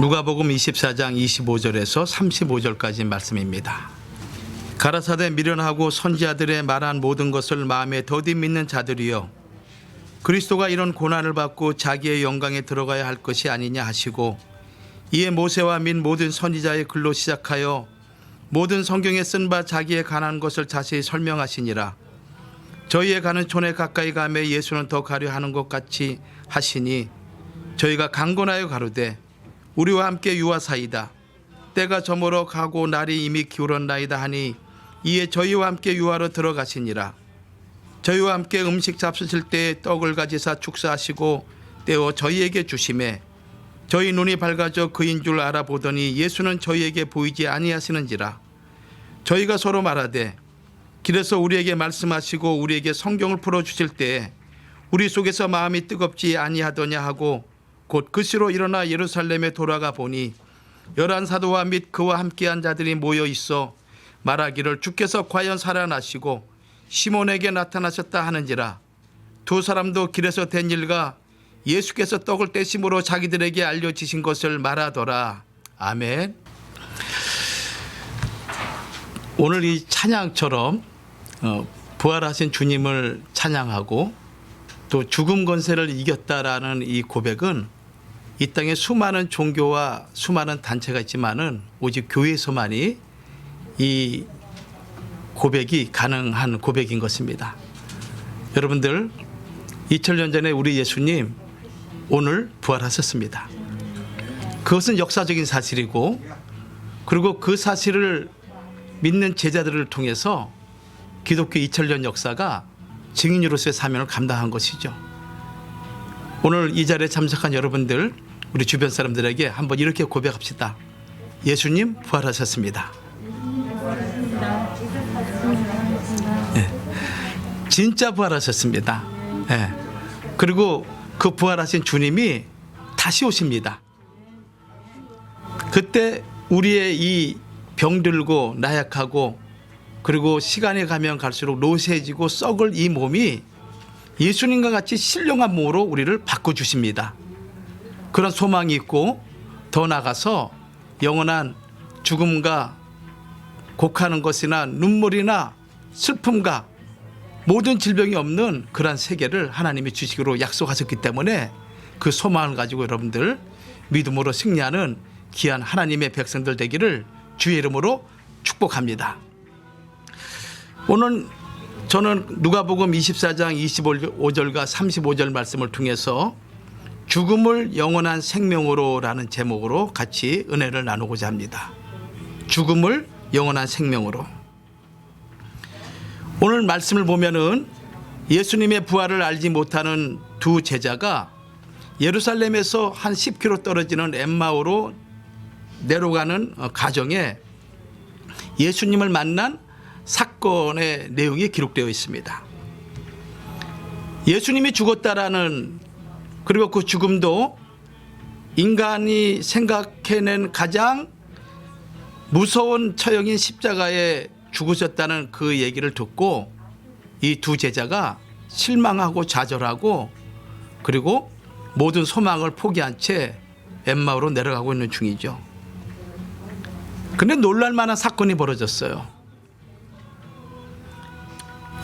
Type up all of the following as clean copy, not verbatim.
누가복음 24장 25절에서 35절까지 말씀입니다. 가라사대 미련하고 선지자들의 말한 모든 것을 마음에 더디 믿는 자들이여, 그리스도가 이런 고난을 받고 자기의 영광에 들어가야 할 것이 아니냐 하시고, 이에 모세와 및 모든 선지자의 글로 시작하여 모든 성경에 쓴 바 자기의 가난 것을 자세히 설명하시니라. 저희의 가는 촌에 가까이 가매 예수는 더 가려 하는 것 같이 하시니, 저희가 강건하여 가로되 우리와 함께 유하사이다. 때가 저물어 가고 날이 이미 기울었나이다 하니, 이에 저희와 함께 유하로 들어가시니라. 저희와 함께 음식 잡수실 때에 떡을 가지사 축사하시고 떼어 저희에게 주시매, 저희 눈이 밝아져 그인 줄 알아보더니 예수는 저희에게 보이지 아니하시는지라. 저희가 서로 말하되 길에서 우리에게 말씀하시고 우리에게 성경을 풀어주실 때에 우리 속에서 마음이 뜨겁지 아니하더냐 하고, 곧 그시로 일어나 예루살렘에 돌아가 보니 11 사도와 및 그와 함께한 자들이 모여 있어 말하기를 주께서 과연 살아나시고 시몬에게 나타나셨다 하는지라. 두 사람도 길에서 된 일과 예수께서 떡을 떼심으로 자기들에게 알려지신 것을 말하더라. 아멘. 오늘 이 찬양처럼 부활하신 주님을 찬양하고 또 죽음 권세를 이겼다라는 이 고백은 이 땅에 수많은 종교와 수많은 단체가 있지만은 오직 교회에서만이 이 고백이 가능한 고백인 것입니다. 여러분들, 2000년 전에 우리 예수님 오늘 부활하셨습니다. 그것은 역사적인 사실이고, 그리고 그 사실을 믿는 제자들을 통해서 기독교 2000년 역사가 증인으로서의 사명을 감당한 것이죠. 오늘 이 자리에 참석한 여러분들, 우리 주변 사람들에게 한번 이렇게 고백합시다. 예수님 부활하셨습니다. 네. 진짜 부활하셨습니다. 네. 그리고 그 부활하신 주님이 다시 오십니다. 그때 우리의 이 병들고 나약하고 그리고 시간이 가면 갈수록 노쇠해지고 썩을 이 몸이 예수님과 같이 신령한 몸으로 우리를 바꿔주십니다. 그런 소망이 있고, 더 나아가서 영원한 죽음과 곡하는 것이나 눈물이나 슬픔과 모든 질병이 없는 그러한 세계를 하나님이 주시기로 약속하셨기 때문에 그 소망을 가지고 여러분들 믿음으로 승리하는 귀한 하나님의 백성들 되기를 주의 이름으로 축복합니다. 오늘 저는 누가복음 24장 25절과 35절 말씀을 통해서 죽음을 영원한 생명으로 라는 제목으로 같이 은혜를 나누고자 합니다. 죽음을 영원한 생명으로. 오늘 말씀을 보면은 예수님의 부활을 알지 못하는 두 제자가 예루살렘에서 한 10km 떨어지는 엠마오로 내려가는 가정에 예수님을 만난 사건의 내용이 기록되어 있습니다. 예수님이 죽었다라는, 그리고 그 죽음도 인간이 생각해낸 가장 무서운 처형인 십자가에 죽으셨다는 그 얘기를 듣고 이 두 제자가 실망하고 좌절하고 그리고 모든 소망을 포기한 채 엠마오로 내려가고 있는 중이죠. 그런데 놀랄 만한 사건이 벌어졌어요.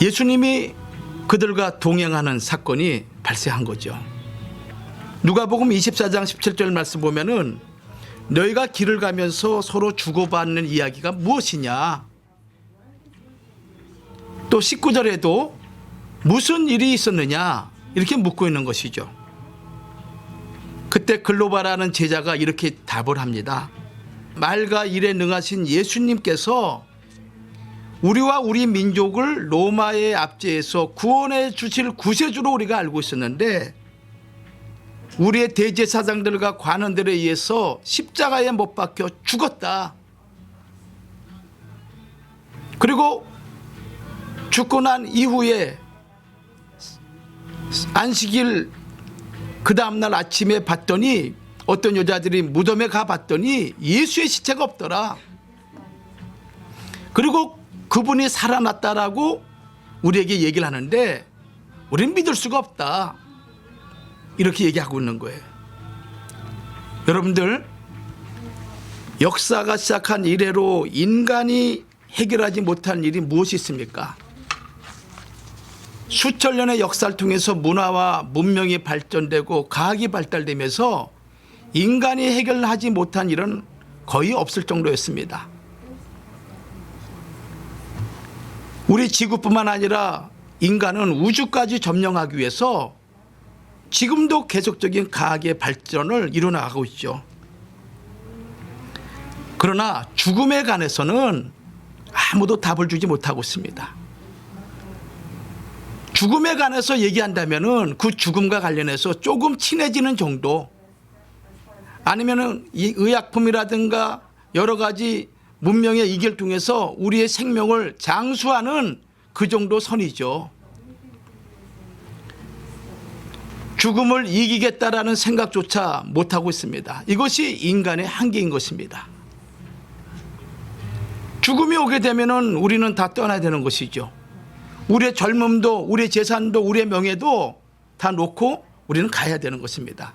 예수님이 그들과 동행하는 사건이 발생한 거죠. 누가복음 24장 17절 말씀 보면은 너희가 길을 가면서 서로 주고받는 이야기가 무엇이냐, 또 19절에도 무슨 일이 있었느냐 이렇게 묻고 있는 것이죠. 그때 글로바라는 제자가 이렇게 답을 합니다. 말과 일에 능하신 예수님께서 우리와 우리 민족을 로마의 압제에서 구원해 주실 구세주로 우리가 알고 있었는데, 우리의 대제사장들과 관원들에 의해서 십자가에 못 박혀 죽었다. 그리고 죽고 난 이후에 안식일 그 다음날 아침에 봤더니 어떤 여자들이 무덤에 가봤더니 예수의 시체가 없더라. 그리고 그분이 살아났다라고 우리에게 얘기를 하는데 우리는 믿을 수가 없다. 이렇게 얘기하고 있는 거예요. 여러분들, 역사가 시작한 이래로 인간이 해결하지 못한 일이 무엇이 있습니까? 수천 년의 역사를 통해서 문화와 문명이 발전되고 과학이 발달되면서 인간이 해결하지 못한 일은 거의 없을 정도였습니다. 우리 지구뿐만 아니라 인간은 우주까지 점령하기 위해서 지금도 계속적인 과학의 발전을 이뤄나가고 있죠. 그러나 죽음에 관해서는 아무도 답을 주지 못하고 있습니다. 죽음에 관해서 얘기한다면은 그 죽음과 관련해서 조금 친해지는 정도, 아니면은 이 의약품이라든가 여러 가지 문명의 이길 통해서 우리의 생명을 장수하는 그 정도 선이죠. 죽음을 이기겠다라는 생각조차 못하고 있습니다. 이것이 인간의 한계인 것입니다. 죽음이 오게 되면은 우리는 다 떠나야 되는 것이죠. 우리의 젊음도, 우리의 재산도, 우리의 명예도 다 놓고 우리는 가야 되는 것입니다.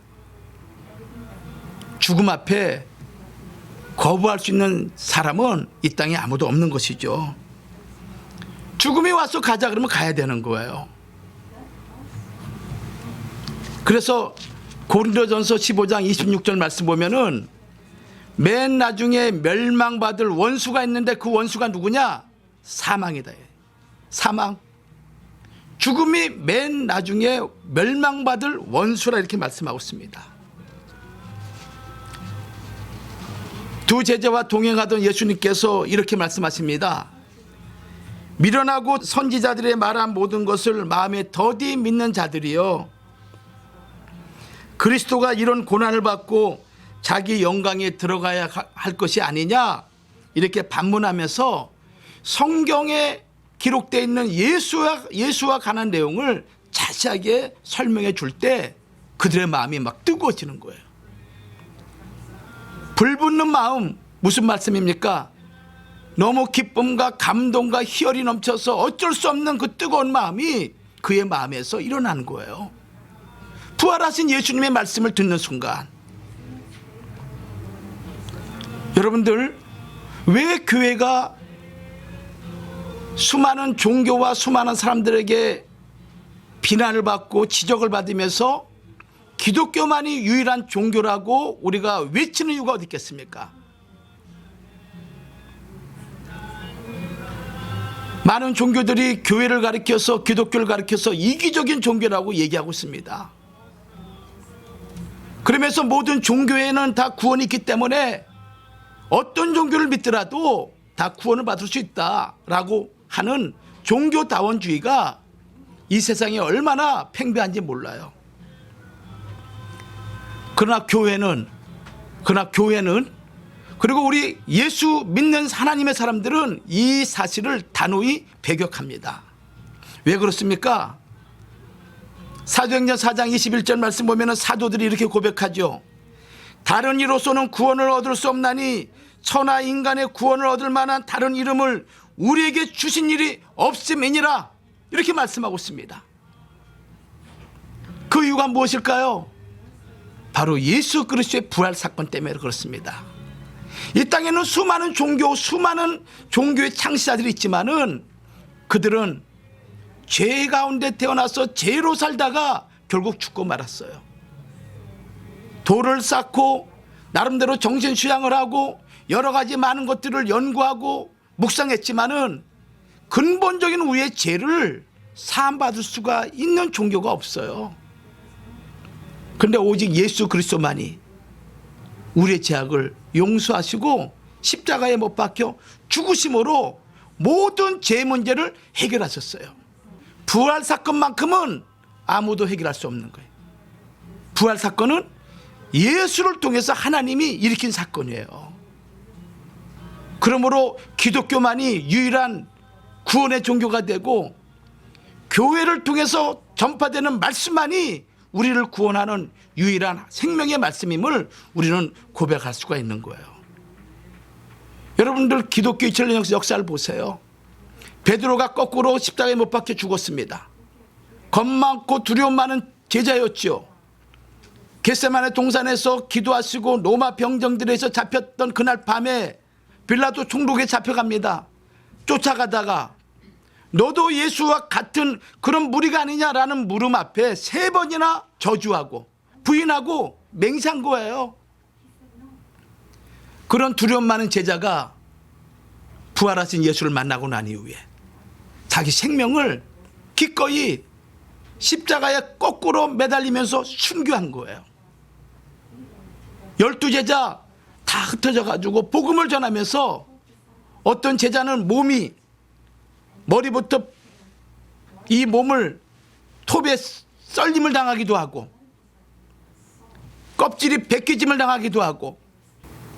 죽음 앞에 거부할 수 있는 사람은 이 땅에 아무도 없는 것이죠. 죽음이 와서 가자 그러면 가야 되는 거예요. 그래서 고린도전서 15장 26절 말씀 보면은 맨 나중에 멸망받을 원수가 있는데 그 원수가 누구냐? 사망이다. 사망. 죽음이 맨 나중에 멸망받을 원수라 이렇게 말씀하고 있습니다. 두 제자와 동행하던 예수님께서 이렇게 말씀하십니다. 미련하고 선지자들의 말한 모든 것을 마음에 더디 믿는 자들이여, 그리스도가 이런 고난을 받고 자기 영광에 들어가야 할 것이 아니냐 이렇게 반문하면서 성경에 기록되어 있는 예수와 관한 내용을 자세하게 설명해 줄 때 그들의 마음이 막 뜨거워지는 거예요. 불붙는 마음, 무슨 말씀입니까? 너무 기쁨과 감동과 희열이 넘쳐서 어쩔 수 없는 그 뜨거운 마음이 그의 마음에서 일어나는 거예요. 부활하신 예수님의 말씀을 듣는 순간, 여러분들, 왜 교회가 수많은 종교와 수많은 사람들에게 비난을 받고 지적을 받으면서 기독교만이 유일한 종교라고 우리가 외치는 이유가 어디 있겠습니까? 많은 종교들이 교회를 가리켜서, 기독교를 가리켜서 이기적인 종교라고 얘기하고 있습니다. 그러면서 모든 종교에는 다 구원이 있기 때문에 어떤 종교를 믿더라도 다 구원을 받을 수 있다라고 하는 종교다원주의가 이 세상에 얼마나 팽배한지 몰라요. 그러나 교회는 그리고 우리 예수 믿는 하나님의 사람들은 이 사실을 단호히 배격합니다. 왜 그렇습니까? 사도행전 4장 21절 말씀 보면 사도들이 이렇게 고백하죠. 다른 이로서는 구원을 얻을 수 없나니 천하 인간의 구원을 얻을 만한 다른 이름을 우리에게 주신 일이 없음이니라, 이렇게 말씀하고 있습니다. 그 이유가 무엇일까요? 바로 예수 그리스도의 부활 사건 때문에 그렇습니다. 이 땅에는 수많은 종교의 창시자들이 있지만은 그들은 죄 가운데 태어나서 죄로 살다가 결국 죽고 말았어요. 돌을 쌓고 나름대로 정신 수양을 하고 여러 가지 많은 것들을 연구하고 묵상했지만은 근본적인 우리의 죄를 사함받을 수가 있는 종교가 없어요. 그런데 오직 예수 그리스도만이 우리의 죄악을 용서하시고 십자가에 못 박혀 죽으심으로 모든 죄 문제를 해결하셨어요. 부활 사건만큼은 아무도 해결할 수 없는 거예요. 부활 사건은 예수를 통해서 하나님이 일으킨 사건이에요. 그러므로 기독교만이 유일한 구원의 종교가 되고 교회를 통해서 전파되는 말씀만이 우리를 구원하는 유일한 생명의 말씀임을 우리는 고백할 수가 있는 거예요. 여러분들 기독교 2000년 역사를 보세요. 베드로가 거꾸로 십자가에 못 박혀 죽었습니다. 겁 많고 두려움 많은 제자였죠. 겟세마네 동산에서 기도하시고 로마 병정들에서 잡혔던 그날 밤에 빌라도 총독에 잡혀갑니다. 쫓아가다가 너도 예수와 같은 그런 무리가 아니냐라는 물음 앞에 3번이나 저주하고 부인하고 맹세한 거예요. 그런 두려움 많은 제자가 부활하신 예수를 만나고 난 이후에 자기 생명을 기꺼이 십자가에 거꾸로 매달리면서 순교한 거예요. 12제자 다 흩어져 가지고 복음을 전하면서 어떤 제자는 몸이 머리부터 이 몸을 톱에 썰림을 당하기도 하고 껍질이 벗겨짐을 당하기도 하고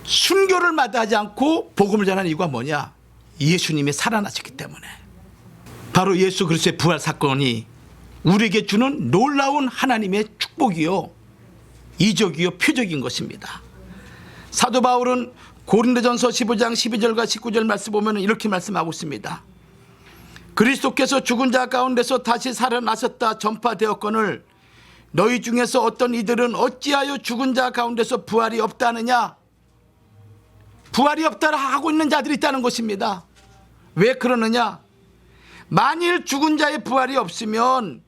순교를 마다하지 않고 복음을 전하는 이유가 뭐냐? 예수님이 살아나셨기 때문에. 바로 예수 그리스도의 부활 사건이 우리에게 주는 놀라운 하나님의 축복이요, 이적이요, 표적인 것입니다. 사도 바울은 고린도전서 15장 12절과 19절 말씀 보면 이렇게 말씀하고 있습니다. 그리스도께서 죽은 자 가운데서 다시 살아나셨다 전파되었거늘 너희 중에서 어떤 이들은 어찌하여 죽은 자 가운데서 부활이 없다느냐? 부활이 없다라 하고 있는 자들이 있다는 것입니다. 왜 그러느냐? 만일 죽은 자의 부활이 없으면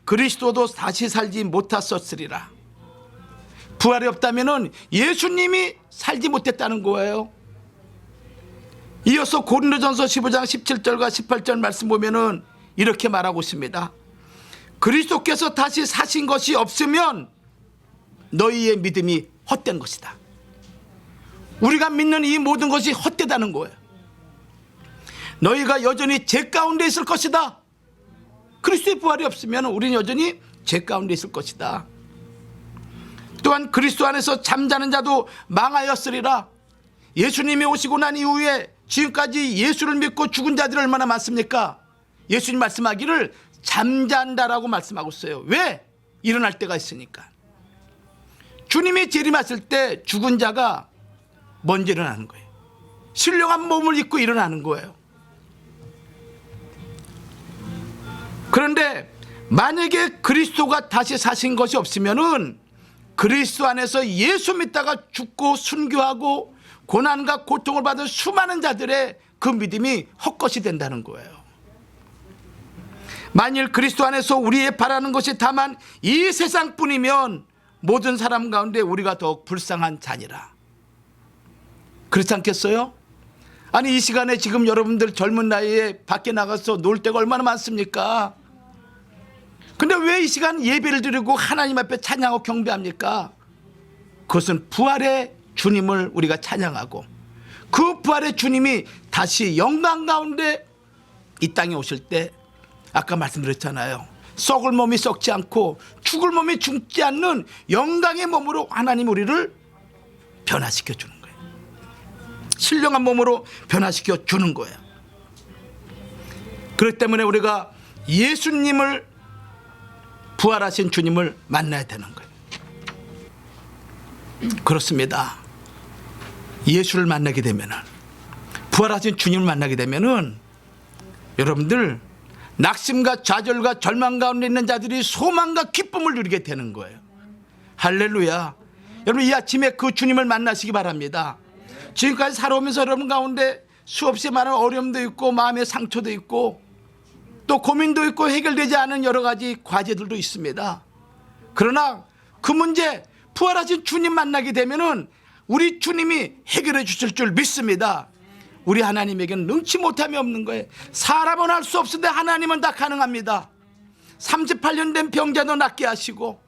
그리스도도 다시 살지 못하셨으리라. 부활이 없다면 예수님이 살지 못했다는 거예요. 이어서 고린도전서 15장 17절과 18절 말씀 보면은 이렇게 말하고 있습니다. 그리스도께서 다시 사신 것이 없으면 너희의 믿음이 헛된 것이다. 우리가 믿는 이 모든 것이 헛되다는 거예요. 너희가 여전히 죄 가운데 있을 것이다. 그리스도의 부활이 없으면 우리는 여전히 죄 가운데 있을 것이다. 또한 그리스도 안에서 잠자는 자도 망하였으리라. 예수님이 오시고 난 이후에 지금까지 예수를 믿고 죽은 자들이 얼마나 많습니까? 예수님 말씀하기를 잠잔다라고 말씀하고 있어요. 왜? 일어날 때가 있으니까. 주님이 재림하실 때 죽은 자가 먼저 일어나는 거예요. 신령한 몸을 입고 일어나는 거예요. 그런데 만약에 그리스도가 다시 사신 것이 없으면은 그리스도 안에서 예수 믿다가 죽고 순교하고 고난과 고통을 받은 수많은 자들의 그 믿음이 헛것이 된다는 거예요. 만일 그리스도 안에서 우리의 바라는 것이 다만 이 세상뿐이면 모든 사람 가운데 우리가 더욱 불쌍한 자니라. 그렇지 않겠어요? 아니 이 시간에 지금 여러분들 젊은 나이에 밖에 나가서 놀 데가 얼마나 많습니까? 근데 왜 이 시간 예배를 드리고 하나님 앞에 찬양하고 경배합니까? 그것은 부활의 주님을 우리가 찬양하고 그 부활의 주님이 다시 영광 가운데 이 땅에 오실 때 아까 말씀드렸잖아요. 썩을 몸이 썩지 않고 죽을 몸이 죽지 않는 영광의 몸으로 하나님 우리를 변화시켜 주는 거예요. 신령한 몸으로 변화시켜 주는 거예요. 그렇기 때문에 우리가 예수님을 부활하신 주님을 만나야 되는 거예요. 그렇습니다. 예수를 만나게 되면은, 부활하신 주님을 만나게 되면은 여러분들 낙심과 좌절과 절망 가운데 있는 자들이 소망과 기쁨을 누리게 되는 거예요. 할렐루야. 여러분 이 아침에 그 주님을 만나시기 바랍니다. 지금까지 살아오면서 여러분 가운데 수없이 많은 어려움도 있고 마음의 상처도 있고 또 고민도 있고 해결되지 않은 여러 가지 과제들도 있습니다. 그러나 그 문제 부활하신 주님 만나게 되면은 우리 주님이 해결해 주실 줄 믿습니다. 우리 하나님에게는 능치 못함이 없는 거예요. 사람은 할 수 없는데 하나님은 다 가능합니다. 38년 된 병자도 낫게 하시고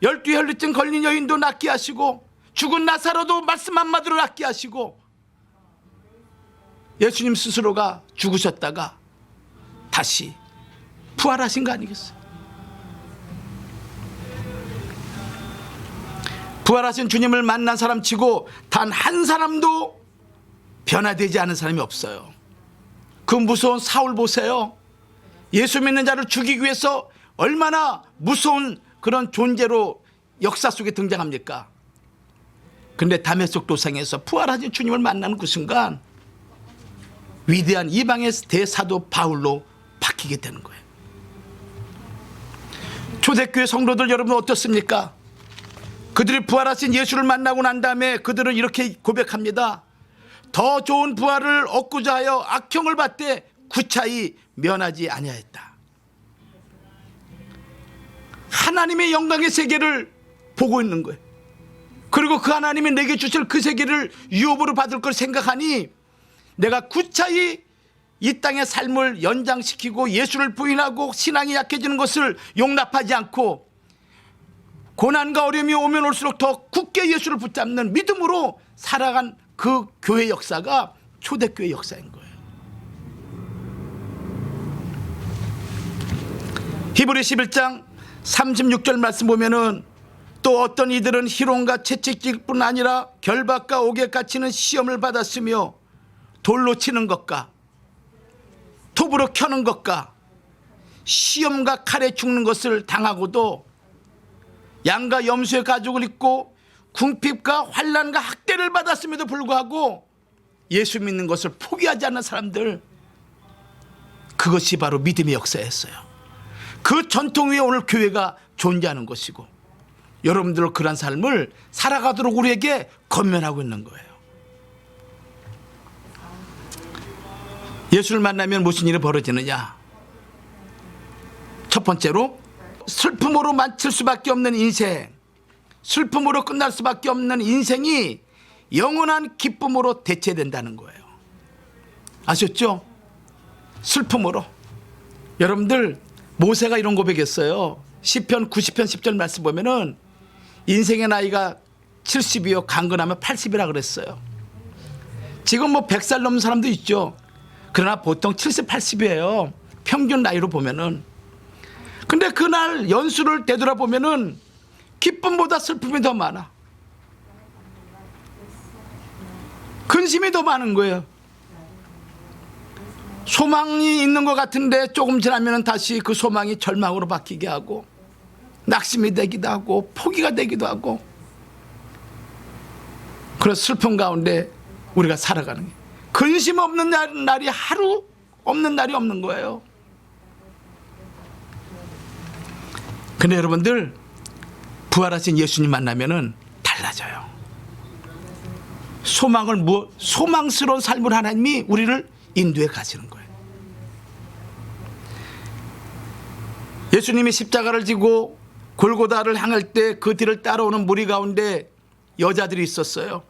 12혈루증 걸린 여인도 낫게 하시고 죽은 나사로도 말씀 한마디로 낫게 하시고 예수님 스스로가 죽으셨다가 다시 부활하신 거 아니겠어요? 부활하신 주님을 만난 사람 치고 단 한 사람도 변화되지 않은 사람이 없어요. 그 무서운 사울 보세요. 예수 믿는 자를 죽이기 위해서 얼마나 무서운 그런 존재로 역사 속에 등장합니까? 근데 다메섹 도상에서 부활하신 주님을 만나는 그 순간 위대한 이방의 대사도 바울로 바뀌게 되는 거예요. 초대교회 성도들 여러분 어떻습니까? 그들이 부활하신 예수를 만나고 난 다음에 그들은 이렇게 고백합니다. 더 좋은 부활을 얻고자 하여 악형을 받되 구차히 면하지 아니하였다. 하나님의 영광의 세계를 보고 있는 거예요. 그리고 그 하나님이 내게 주실 그 세계를 유업으로 받을 걸 생각하니 내가 구차히 이 땅의 삶을 연장시키고 예수를 부인하고 신앙이 약해지는 것을 용납하지 않고 고난과 어려움이 오면 올수록 더 굳게 예수를 붙잡는 믿음으로 살아간 그 교회 역사가 초대교회 역사인 거예요. 히브리 11장 36절 말씀 보면은 또 어떤 이들은 희롱과 채찍질 뿐 아니라 결박과 옥에 갇히는 시험을 받았으며 돌로 치는 것과 톱으로 켜는 것과 시험과 칼에 죽는 것을 당하고도 양과 염소의 가죽을 입고 궁핍과 환난과 학대를 받았음에도 불구하고 예수 믿는 것을 포기하지 않는 사람들, 그것이 바로 믿음의 역사였어요. 그 전통 위에 오늘 교회가 존재하는 것이고 여러분들 그런 삶을 살아가도록 우리에게 권면하고 있는 거예요. 예수를 만나면 무슨 일이 벌어지느냐? 첫 번째로 슬픔으로 마칠 수밖에 없는 인생, 슬픔으로 끝날 수밖에 없는 인생이 영원한 기쁨으로 대체된다는 거예요. 아셨죠? 슬픔으로. 여러분들 모세가 이런 고백했어요. 시편 90편 10절 말씀 보면은 인생의 나이가 70이요 강건하면 80이라 그랬어요. 지금 뭐 100살 넘는 사람도 있죠. 그러나 보통 70, 80이에요. 평균 나이로 보면은. 근데 그날 연수를 되돌아보면은 기쁨보다 슬픔이 더 많아. 근심이 더 많은 거예요. 소망이 있는 것 같은데 조금 지나면 다시 그 소망이 절망으로 바뀌게 하고 낙심이 되기도 하고 포기가 되기도 하고, 그래서 슬픔 가운데 우리가 살아가는 거예요. 근심 없는 날이 하루 없는 날이 없는 거예요. 근데 여러분들 부활하신 예수님 만나면은 달라져요. 소망스러운 삶을 하나님이 우리를 인도해 가시는 거예요. 예수님이 십자가를 지고 골고다를 향할 때 그 뒤를 따라오는 무리 가운데 여자들이 있었어요.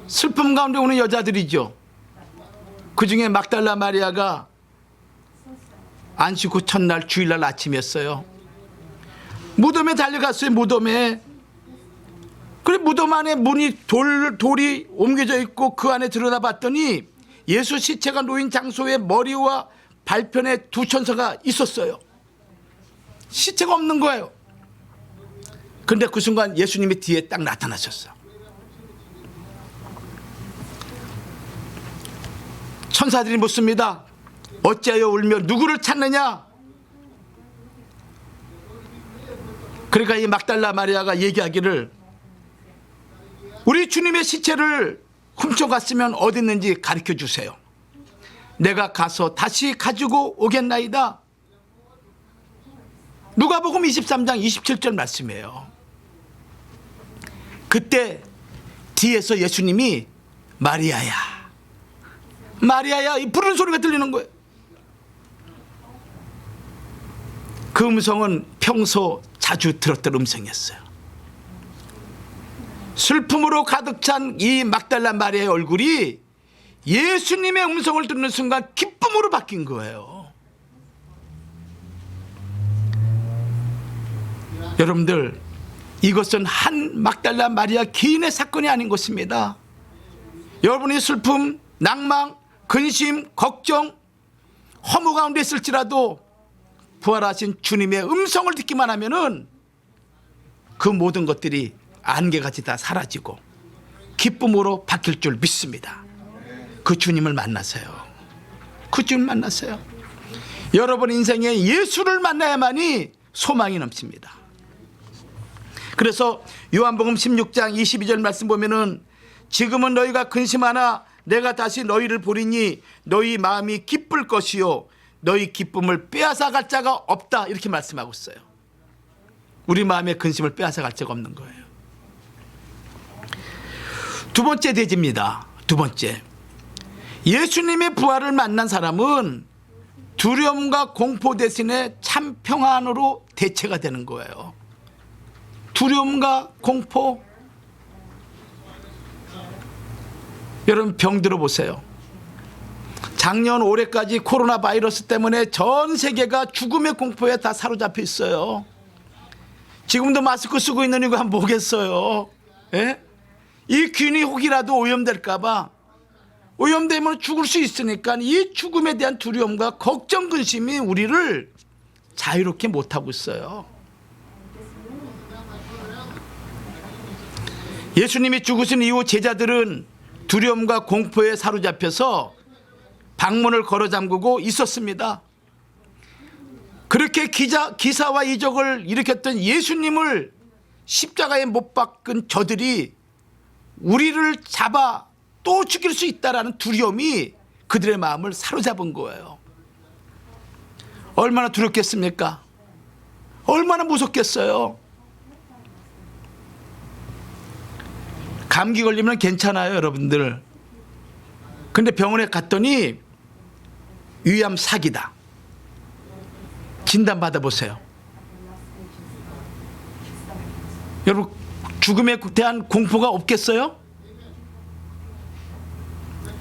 슬픔 가운데 오는 여자들이죠. 그 중에 막달라 마리아가 안식 후 첫날 주일날 아침이었어요. 무덤에 달려갔어요. 무덤에. 그래 무덤 안에 문이 돌이 옮겨져 있고 그 안에 들여다봤더니 예수 시체가 놓인 장소에 머리와 발편에 두 천사가 있었어요. 시체가 없는 거예요. 그런데 그 순간 예수님이 뒤에 딱 나타나셨어요. 천사들이 묻습니다. 어찌하여 울며 누구를 찾느냐? 그러니까 이 막달라 마리아가 얘기하기를 우리 주님의 시체를 훔쳐갔으면 어디 있는지 가르쳐 주세요. 내가 가서 다시 가지고 오겠나이다. 누가복음 23장 27절 말씀이에요. 그때 뒤에서 예수님이 마리아야, 마리아야 이 부르는 소리가 들리는 거예요. 그 음성은 평소 자주 들었던 음성이었어요. 슬픔으로 가득 찬 이 막달라 마리아의 얼굴이 예수님의 음성을 듣는 순간 기쁨으로 바뀐 거예요. 여러분들 이것은 한 막달라 마리아 개인의 사건이 아닌 것입니다. 여러분이 슬픔, 낭망, 근심, 걱정, 허무 가운데 있을지라도 부활하신 주님의 음성을 듣기만 하면은 그 모든 것들이 안개같이 다 사라지고 기쁨으로 바뀔 줄 믿습니다. 그 주님을 만나세요. 그 주님 만나세요. 여러분 인생에 예수를 만나야만이 소망이 넘칩니다. 그래서 요한복음 16장 22절 말씀 보면은 지금은 너희가 근심하나 내가 다시 너희를 보리니 너희 마음이 기쁠 것이요 너희 기쁨을 빼앗아 갈 자가 없다, 이렇게 말씀하고 있어요. 우리 마음의 근심을 빼앗아갈 자가 없는 거예요. 두 번째 대지입니다. 두 번째, 예수님의 부활을 만난 사람은 두려움과 공포 대신에 참 평안으로 대체가 되는 거예요. 두려움과 공포. 여러분 병 들어보세요. 작년 올해까지 코로나 바이러스 때문에 전 세계가 죽음의 공포에 다 사로잡혀 있어요. 지금도 마스크 쓰고 있는 이거 한번 보겠어요. 예? 이 균이 혹이라도 오염될까 봐, 오염되면 죽을 수 있으니까 이 죽음에 대한 두려움과 걱정, 근심이 우리를 자유롭게 못하고 있어요. 예수님이 죽으신 이후 제자들은 두려움과 공포에 사로잡혀서 방문을 걸어 잠그고 있었습니다. 그렇게 기사와 이적을 일으켰던 예수님을 십자가에 못 박은 저들이 우리를 잡아 또 죽일 수 있다라는 두려움이 그들의 마음을 사로잡은 거예요. 얼마나 두렵겠습니까? 얼마나 무섭겠어요? 감기 걸리면 괜찮아요, 여러분들. 근데 병원에 갔더니 위암 사기다. 진단 받아보세요. 여러분, 죽음에 대한 공포가 없겠어요?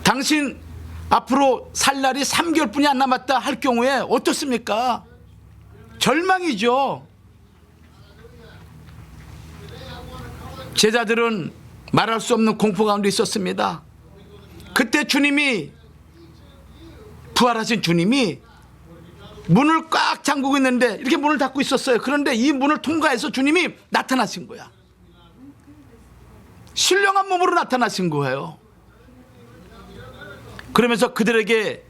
당신 앞으로 살 날이 3개월뿐이 안 남았다 할 경우에 어떻습니까? 절망이죠. 제자들은 말할 수 없는 공포 가운데 있었습니다. 그때 주님이, 부활하신 주님이 문을 꽉 잠그고 있는데 이렇게 문을 닫고 있었어요. 그런데 이 문을 통과해서 주님이 나타나신 거야. 신령한 몸으로 나타나신 거예요. 그러면서 그들에게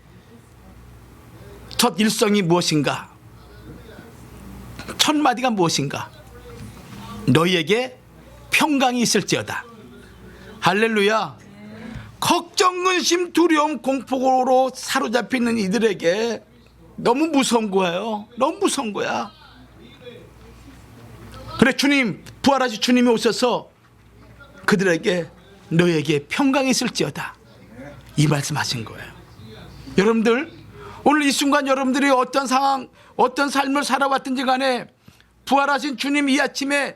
첫 일성이 무엇인가? 첫 마디가 무엇인가? 너희에게 평강이 있을지어다. 할렐루야. 걱정, 근심, 두려움, 공포로 사로잡혀 있는 이들에게 너무 무서운 거예요. 너무 무서운 거야. 그래, 주님, 부활하신 주님이 오셔서 그들에게 너희에게 평강이 있을지어다, 이 말씀하신 거예요. 여러분들, 오늘 이 순간 여러분들이 어떤 상황, 어떤 삶을 살아왔든지 간에 부활하신 주님 이 아침에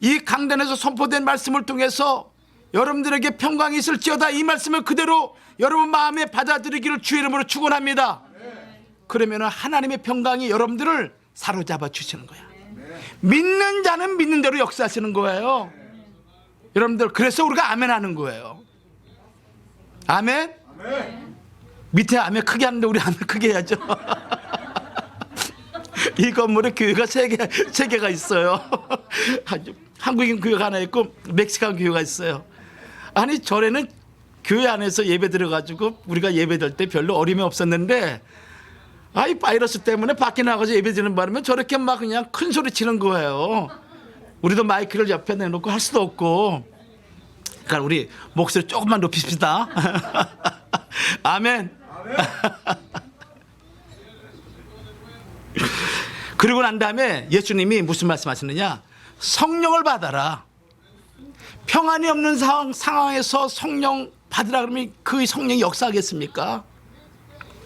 이 강단에서 선포된 말씀을 통해서 여러분들에게 평강이 있을지어다, 이 말씀을 그대로 여러분 마음에 받아들이기를 주의 이름으로 축원합니다. 그러면 하나님의 평강이 여러분들을 사로잡아 주시는 거야. 믿는 자는 믿는 대로 역사하시는 거예요. 여러분들, 그래서 우리가 아멘 하는 거예요. 아멘? 밑에 아멘 크게 하는데 우리 아멘 크게 해야죠. 이 건물에 교회가 세 개가 있어요. 한국인 교회가 하나 있고 멕시칸 교회가 있어요. 아니, 전에는 교회 안에서 예배 드려가지고 우리가 예배 드릴 때 별로 어려움이 없었는데, 이 바이러스 때문에 밖에 나가서 예배 드리는 바람에 저렇게 막 그냥 큰 소리 치는 거예요. 우리도 마이크를 옆에 내놓고 할 수도 없고. 그러니까 우리 목소리 조금만 높입시다. 아멘. 그리고 난 다음에 예수님이 무슨 말씀하시느냐? 성령을 받아라. 평안이 없는 상황에서 성령 받으라 그러면 그 성령이 역사하겠습니까?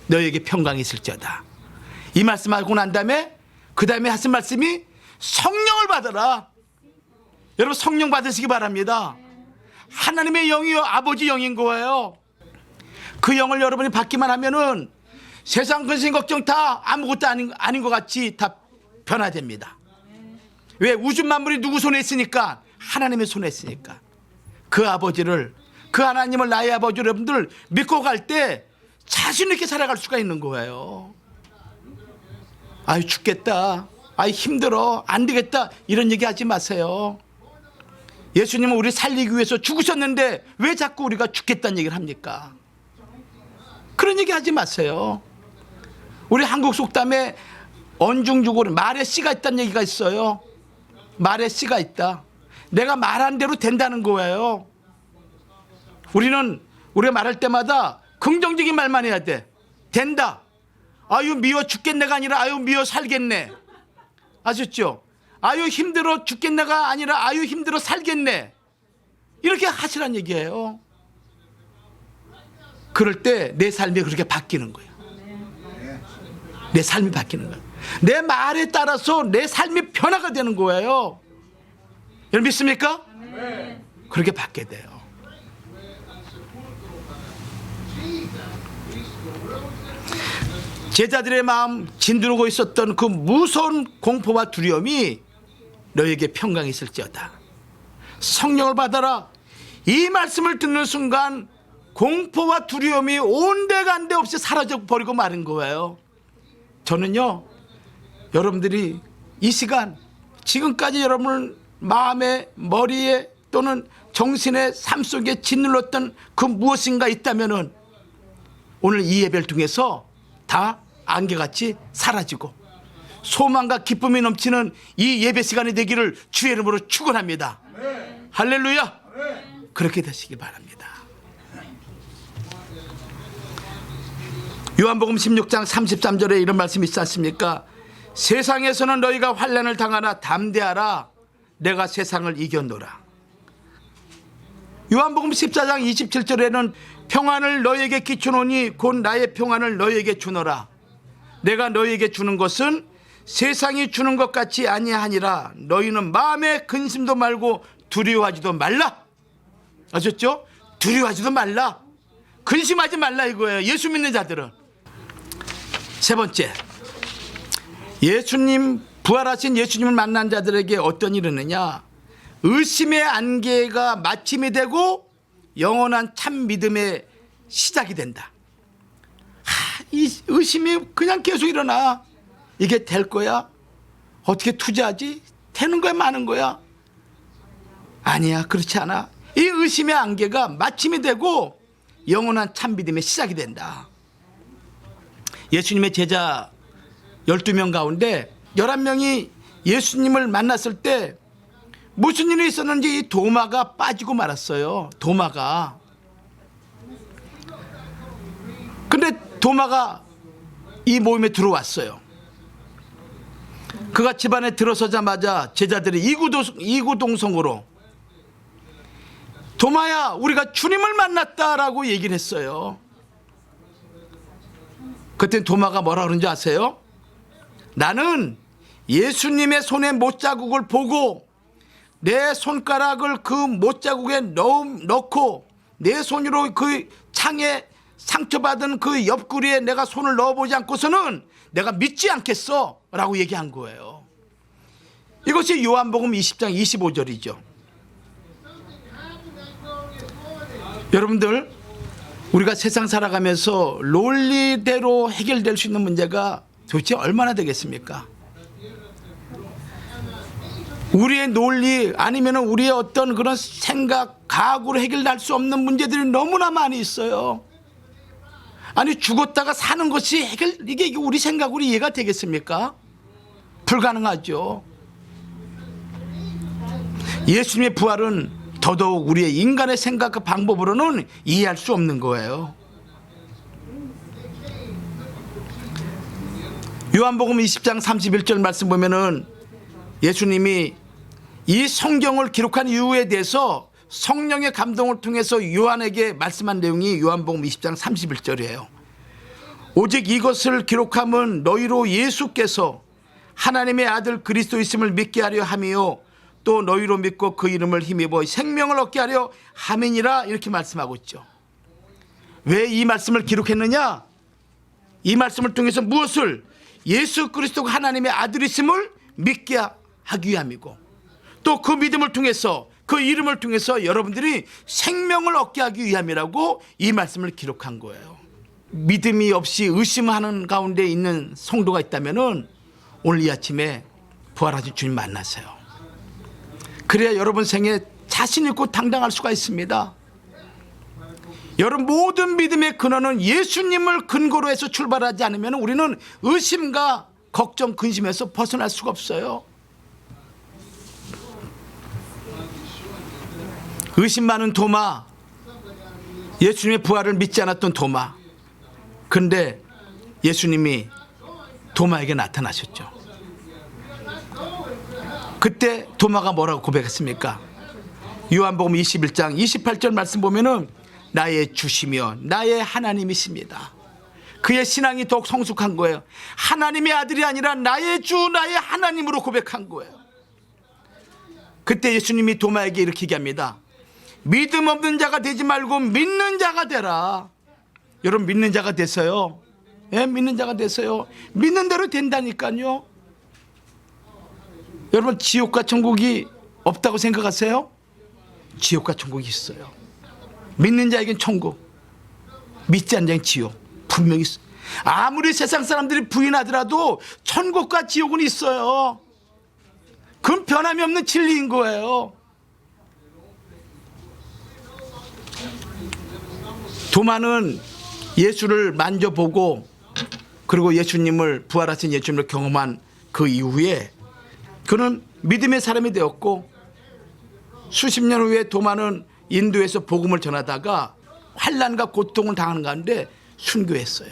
너에게 평강이 있을지어다, 이 말씀하고 난 다음에 그 다음에 하신 말씀이 성령을 받아라. 여러분, 성령 받으시기 바랍니다. 하나님의 영이요, 아버지 영인 거예요. 그 영을 여러분이 받기만 하면은 세상 근심 걱정 다 아무것도 아닌 것 같이 다 변화됩니다. 왜? 우주 만물이 누구 손에 있으니까? 하나님의 손에 있으니까. 그 아버지를, 그 하나님을 나의 아버지 여러분들 믿고 갈 때 자신 있게 살아갈 수가 있는 거예요. 아유, 죽겠다, 아유, 힘들어, 안 되겠다, 이런 얘기 하지 마세요. 예수님은 우리 살리기 위해서 죽으셨는데 왜 자꾸 우리가 죽겠다는 얘기를 합니까? 그런 얘기 하지 마세요. 우리 한국 속담에 언중주고는 말에 씨가 있다는 얘기가 있어요. 말에 씨가 있다. 내가 말한 대로 된다는 거예요. 우리가 말할 때마다 긍정적인 말만 해야 돼. 된다. 아유, 미워 죽겠네가 아니라 아유, 미워 살겠네. 아셨죠? 아유 힘들어 죽겠네가 아니라 아유 힘들어 살겠네, 이렇게 하시란 얘기예요. 그럴 때 내 삶이 그렇게 바뀌는 거예요. 내 삶이 바뀌는 거예요. 내 말에 따라서 내 삶이 변화가 되는 거예요. 여러분 믿습니까? 그렇게 바뀌게 돼요. 제자들의 마음 진두르고 있었던 그 무서운 공포와 두려움이 너에게 평강이 있을지어다. 성령을 받아라. 이 말씀을 듣는 순간 공포와 두려움이 온데간데 없이 사라져 버리고 마는 거예요. 저는요, 여러분들이 이 시간 지금까지 여러분을 마음에, 머리에 또는 정신의 삶 속에 짓눌렀던 그 무엇인가 있다면은 오늘 이 예배를 통해서 다 안개같이 사라지고 소망과 기쁨이 넘치는 이 예배 시간이 되기를 주의 이름으로 축원합니다. 할렐루야. 그렇게 되시길 바랍니다. 요한복음 16장 33절에 이런 말씀이 있지 않습니까? 세상에서는 너희가 환난을 당하나 담대하라, 내가 세상을 이겼노라. 요한복음 14장 27절에는 평안을 너희에게 끼쳐놓으니 곧 나의 평안을 너희에게 주노라. 내가 너희에게 주는 것은 세상이 주는 것 같이 아니하니라. 너희는 마음에 근심도 말고 두려워하지도 말라. 아셨죠? 두려워하지도 말라. 근심하지 말라 이거예요. 예수 믿는 자들은. 세 번째, 예수님, 부활하신 예수님을 만난 자들에게 어떤 일이 있느냐? 의심의 안개가 마침이 되고 영원한 참 믿음의 시작이 된다. 이 의심이 그냥 계속 일어나. 이게 될 거야? 어떻게 투자하지? 되는 거야 마는 거야? 아니야, 그렇지 않아. 이 의심의 안개가 마침이 되고 영원한 참 믿음의 시작이 된다. 예수님의 제자 12명 가운데 11명이 예수님을 만났을 때 무슨 일이 있었는지 이 도마가 빠지고 말았어요. 도마가. 근데 도마가 이 모임에 들어왔어요. 그가 집안에 들어서자마자 제자들이 이구동성으로 도마야, 우리가 주님을 만났다라고 얘기를 했어요. 그때 도마가 뭐라 그런지 아세요? 나는 예수님의 손에 못자국을 보고 내 손가락을 그 못자국에 넣고 내 손으로 그 창에 상처받은 그 옆구리에 내가 손을 넣어보지 않고서는 내가 믿지 않겠어 라고 얘기한 거예요. 이것이 요한복음 20장 25절이죠. 여러분들, 우리가 세상 살아가면서 논리대로 해결될 수 있는 문제가 도대체 얼마나 되겠습니까? 우리의 논리 아니면 우리의 어떤 그런 생각, 가구로 해결할 수 없는 문제들이 너무나 많이 있어요. 아니, 죽었다가 사는 것이 이게 우리 생각으로 이해가 되겠습니까? 불가능하죠. 예수님의 부활은 더더욱 우리의 인간의 생각과 방법으로는 이해할 수 없는 거예요. 요한복음 20장 31절 말씀 보면은 예수님이 이 성경을 기록한 이유에 대해서 성령의 감동을 통해서 요한에게 말씀한 내용이 요한복음 20장 31절이에요. 오직 이것을 기록함은 너희로 예수께서 하나님의 아들 그리스도이심을 믿게 하려 함이요 또 너희로 믿고 그 이름을 힘입어 생명을 얻게 하려 함이니라, 이렇게 말씀하고 있죠. 왜 이 말씀을 기록했느냐? 이 말씀을 통해서 무엇을? 예수 그리스도가 하나님의 아들이심을 믿게 하기 위함이고 또 그 믿음을 통해서, 그 이름을 통해서 여러분들이 생명을 얻게 하기 위함이라고 이 말씀을 기록한 거예요. 믿음이 없이 의심하는 가운데 있는 성도가 있다면 오늘 이 아침에 부활하신 주님 만나세요. 그래야 여러분 생에 자신 있고 당당할 수가 있습니다. 여러분, 모든 믿음의 근원은 예수님을 근거로 해서 출발하지 않으면 우리는 의심과 걱정, 근심에서 벗어날 수가 없어요. 의심 많은 도마, 예수님의 부활을 믿지 않았던 도마. 그런데 예수님이 도마에게 나타나셨죠. 그때 도마가 뭐라고 고백했습니까? 요한복음 21장 28절 말씀 보면은 나의 주시며 나의 하나님이십니다. 그의 신앙이 더욱 성숙한 거예요. 하나님의 아들이 아니라 나의 주 나의 하나님으로 고백한 거예요. 그때 예수님이 도마에게 이렇게 얘기합니다. 믿음 없는 자가 되지 말고 믿는 자가 되라. 여러분 믿는 자가 됐어요. 예, 믿는 자가 됐어요. 믿는 대로 된다니까요. 여러분 지옥과 천국이 없다고 생각하세요? 지옥과 천국이 있어요. 믿는 자에겐 천국, 믿지 않는 자에겐 지옥 분명히 있어요. 아무리 세상 사람들이 부인하더라도 천국과 지옥은 있어요. 그건 변함이 없는 진리인 거예요. 도마는 예수를 만져보고 그리고 예수님을 부활하신 예수님을 경험한 그 이후에 그는 믿음의 사람이 되었고 수십 년 후에 도마는 인도에서 복음을 전하다가 환난과 고통을 당하는 가운데 순교했어요.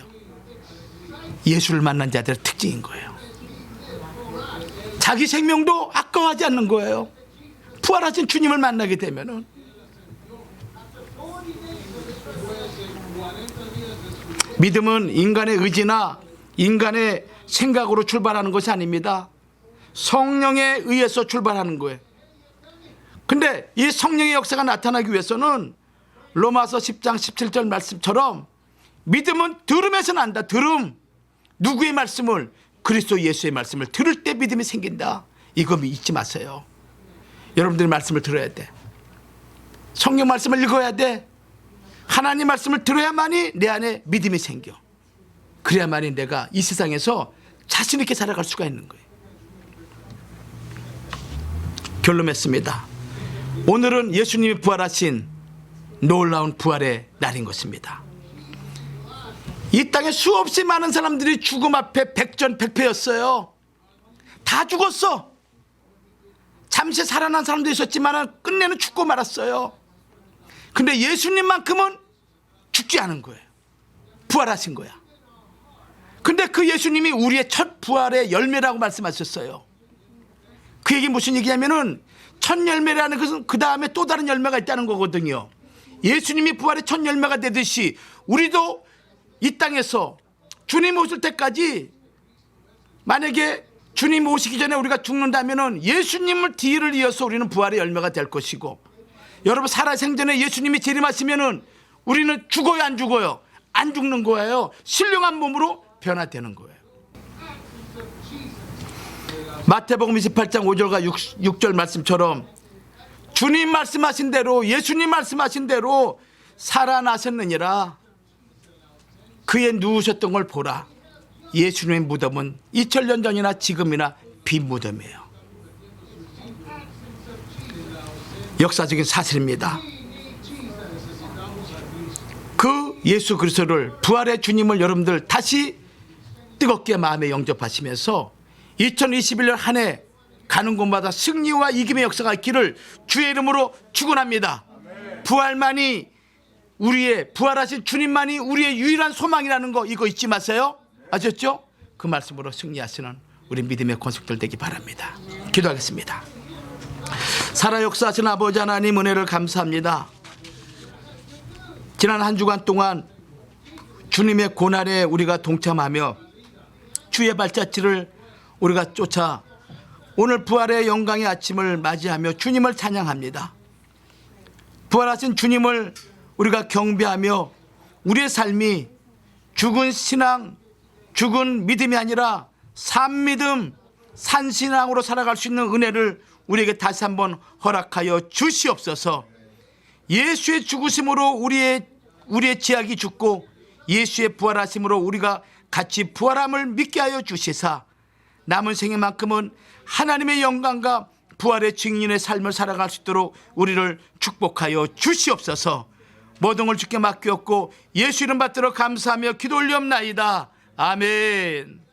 예수를 만난 자들의 특징인 거예요. 자기 생명도 아까워하지 않는 거예요. 부활하신 주님을 만나게 되면은. 믿음은 인간의 의지나 인간의 생각으로 출발하는 것이 아닙니다. 성령에 의해서 출발하는 거예요. 근데 이 성령의 역사가 나타나기 위해서는 로마서 10장 17절 말씀처럼 믿음은 들음에서 난다. 들음. 누구의 말씀을? 그리스도 예수의 말씀을 들을 때 믿음이 생긴다. 이거 잊지 마세요. 여러분들의 말씀을 들어야 돼. 성령 말씀을 읽어야 돼. 하나님 말씀을 들어야만이 내 안에 믿음이 생겨. 그래야만이 내가 이 세상에서 자신 있게 살아갈 수가 있는 거예요. 결론 맺습니다. 오늘은 예수님이 부활하신 놀라운 부활의 날인 것입니다. 이 땅에 수없이 많은 사람들이 죽음 앞에 백전백패였어요. 다 죽었어. 잠시 살아난 사람도 있었지만 끝내는 죽고 말았어요. 근데 예수님만큼은 죽지 않은 거예요. 부활하신 거야. 근데 그 예수님이 우리의 첫 부활의 열매라고 말씀하셨어요. 그 얘기 무슨 얘기냐면은 첫 열매라는 것은 그 다음에 또 다른 열매가 있다는 거거든요. 예수님이 부활의 첫 열매가 되듯이 우리도 이 땅에서 주님 오실 때까지 만약에 주님 오시기 전에 우리가 죽는다면은 예수님을 뒤를 이어서 우리는 부활의 열매가 될 것이고, 여러분 살아생전에 예수님이 재림하시면은 우리는 죽어요, 안 죽어요? 안 죽는 거예요. 신령한 몸으로 변화되는 거예요. 마태복음 28장 5절과 6절 말씀처럼 주님 말씀하신 대로, 예수님 말씀하신 대로 살아나셨느니라. 그의 누우셨던 걸 보라. 예수님의 무덤은 2000년 전이나 지금이나 빈 무덤이에요. 역사적인 사실입니다. 그 예수 그리스도를, 부활의 주님을 여러분들 다시 뜨겁게 마음에 영접하시면서 2021년 한 해 가는 곳마다 승리와 이김의 역사가 있기를 주의 이름으로 축원합니다. 부활만이 우리의, 부활하신 주님만이 우리의 유일한 소망이라는 거, 이거 잊지 마세요. 아셨죠? 그 말씀으로 승리하시는 우리 믿음의 권속들 되기 바랍니다. 기도하겠습니다. 살아 역사하신 아버지 하나님, 은혜를 감사합니다. 지난 한 주간 동안 주님의 고난에 우리가 동참하며 주의 발자취를 우리가 쫓아 오늘 부활의 영광의 아침을 맞이하며 주님을 찬양합니다. 부활하신 주님을 우리가 경배하며 우리의 삶이 죽은 신앙, 죽은 믿음이 아니라 산믿음, 산신앙으로 살아갈 수 있는 은혜를 우리에게 다시 한번 허락하여 주시옵소서. 예수의 죽으심으로 우리의 죄악이 죽고 예수의 부활하심으로 우리가 같이 부활함을 믿게 하여 주시사 남은 생애만큼은 하나님의 영광과 부활의 증인의 삶을 살아갈 수 있도록 우리를 축복하여 주시옵소서. 모든 걸 주께 맡겼고 예수 이름 받들어 감사하며 기도 올리옵나이다. 아멘.